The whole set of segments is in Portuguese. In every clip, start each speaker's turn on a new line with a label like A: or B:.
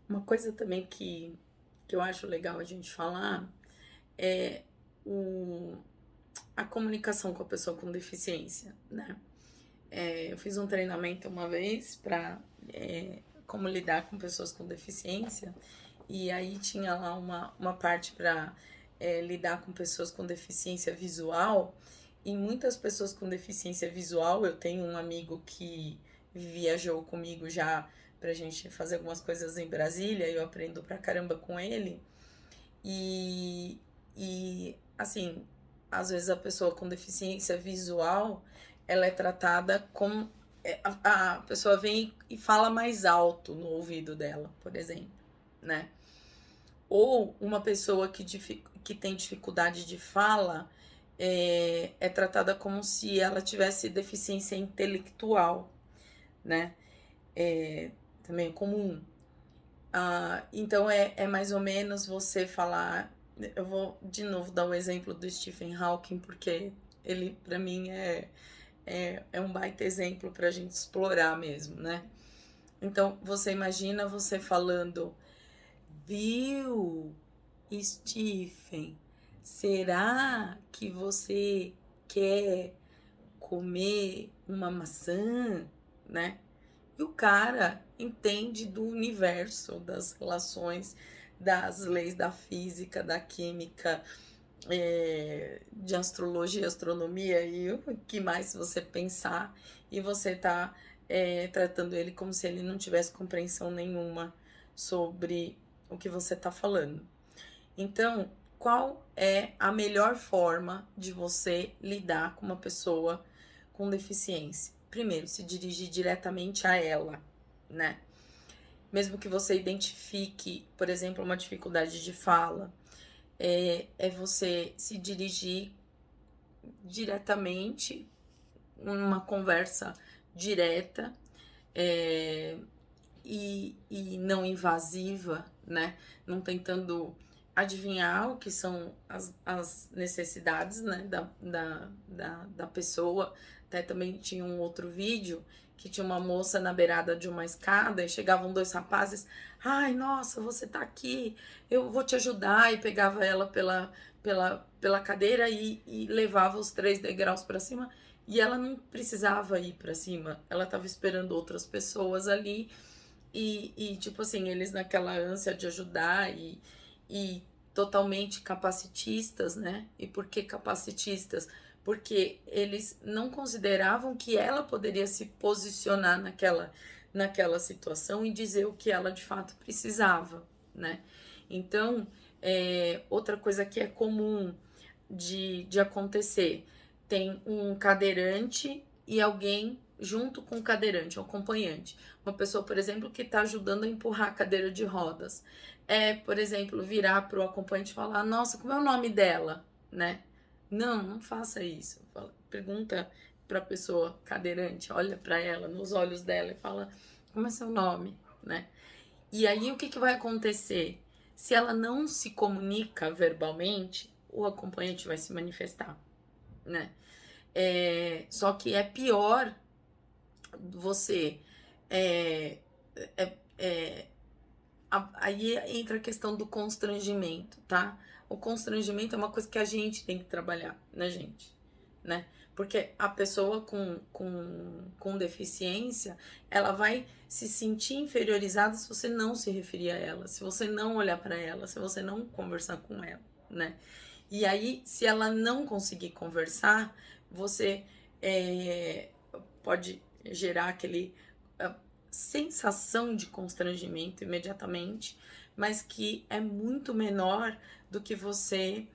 A: Uma coisa também que eu acho legal a gente falar é o, a comunicação com a pessoa com deficiência, né? Eu fiz um treinamento uma vez para como lidar com pessoas com deficiência, e aí tinha lá uma parte para lidar com pessoas com deficiência visual, e muitas pessoas com deficiência visual, eu tenho um amigo que viajou comigo já pra gente fazer algumas coisas em Brasília, e eu aprendo pra caramba com ele, e assim, às vezes a pessoa com deficiência visual, ela é tratada como a pessoa vem e fala mais alto no ouvido dela, por exemplo, né? Ou uma pessoa que tem dificuldade de fala é tratada como se ela tivesse deficiência intelectual, né? Também é comum. Então é mais ou menos você falar. Eu vou de novo dar o exemplo do Stephen Hawking, porque ele, para mim, é um baita exemplo para a gente explorar mesmo, né? Então, você imagina você falando, viu, Stephen, será que você quer comer uma maçã, né? E o cara entende do universo, das relações, das leis da física, da química, de astrologia, astronomia e o que mais você pensar, e você tá tratando ele como se ele não tivesse compreensão nenhuma sobre o que você tá falando. Então, qual é a melhor forma de você lidar com uma pessoa com deficiência? Primeiro, se dirigir diretamente a ela, né? Mesmo que você identifique, por exemplo, uma dificuldade de fala, você se dirigir diretamente, uma conversa direta, é, e não invasiva, né? Não tentando adivinhar o que são as necessidades, né, da pessoa. Até também tinha um outro vídeo que tinha uma moça na beirada de uma escada e chegavam dois rapazes. Ai, nossa, você tá aqui, eu vou te ajudar. E pegava ela pela cadeira e levava os 3 degraus para cima. E ela não precisava ir para cima, ela estava esperando outras pessoas ali tipo assim, eles naquela ânsia de ajudar e totalmente capacitistas, né? E por que capacitistas? Porque eles não consideravam que ela poderia se posicionar naquela situação e dizer o que ela de fato precisava, né? Então, outra coisa que é comum de acontecer, tem um cadeirante e alguém junto com o cadeirante, um acompanhante. Uma pessoa, por exemplo, que está ajudando a empurrar a cadeira de rodas. Por exemplo, virar para o acompanhante e falar, nossa, como é o nome dela, né? Não, não faça isso. Pergunta para a pessoa cadeirante, olha para ela, nos olhos dela e fala, como é seu nome, né? E aí o que vai acontecer? Se ela não se comunica verbalmente, o acompanhante vai se manifestar, né? Só que é pior você. É, é, é, Aí entra a questão do constrangimento, tá? O constrangimento é uma coisa que a gente tem que trabalhar, né, gente? Né? Porque a pessoa com deficiência, ela vai se sentir inferiorizada se você não se referir a ela, se você não olhar para ela, se você não conversar com ela, né? E aí, se ela não conseguir conversar, você pode gerar aquele sensação de constrangimento imediatamente, mas que é muito menor do que você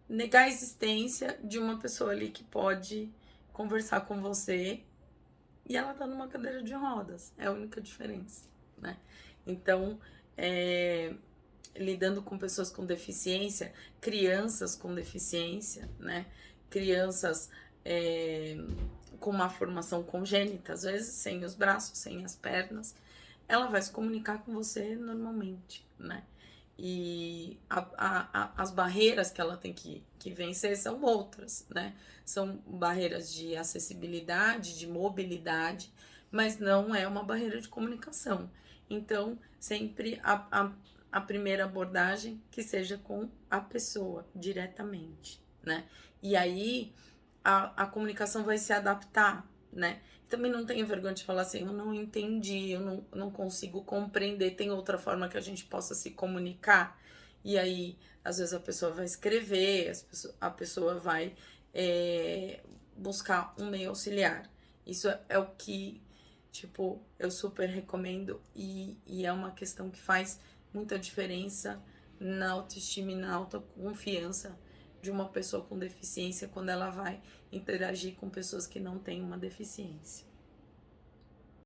A: negar a existência de uma pessoa ali que pode conversar com você e ela tá numa cadeira de rodas. É a única diferença, né? Então, lidando com pessoas com deficiência, crianças com deficiência, né? Crianças com uma formação congênita, às vezes sem os braços, sem as pernas, ela vai se comunicar com você normalmente, né? E as barreiras que ela tem que vencer são outras, né? São barreiras de acessibilidade, de mobilidade, mas não é uma barreira de comunicação. Então, sempre a primeira abordagem que seja com a pessoa diretamente, né? E aí a comunicação vai se adaptar, né? Também não tenha vergonha de falar assim, eu não entendi, eu não consigo compreender, tem outra forma que a gente possa se comunicar. E aí, às vezes a pessoa vai escrever, a pessoa vai buscar um meio auxiliar. Isso é o que, tipo, eu super recomendo e é uma questão que faz muita diferença na autoestima e na autoconfiança de uma pessoa com deficiência quando ela vai interagir com pessoas que não têm uma deficiência.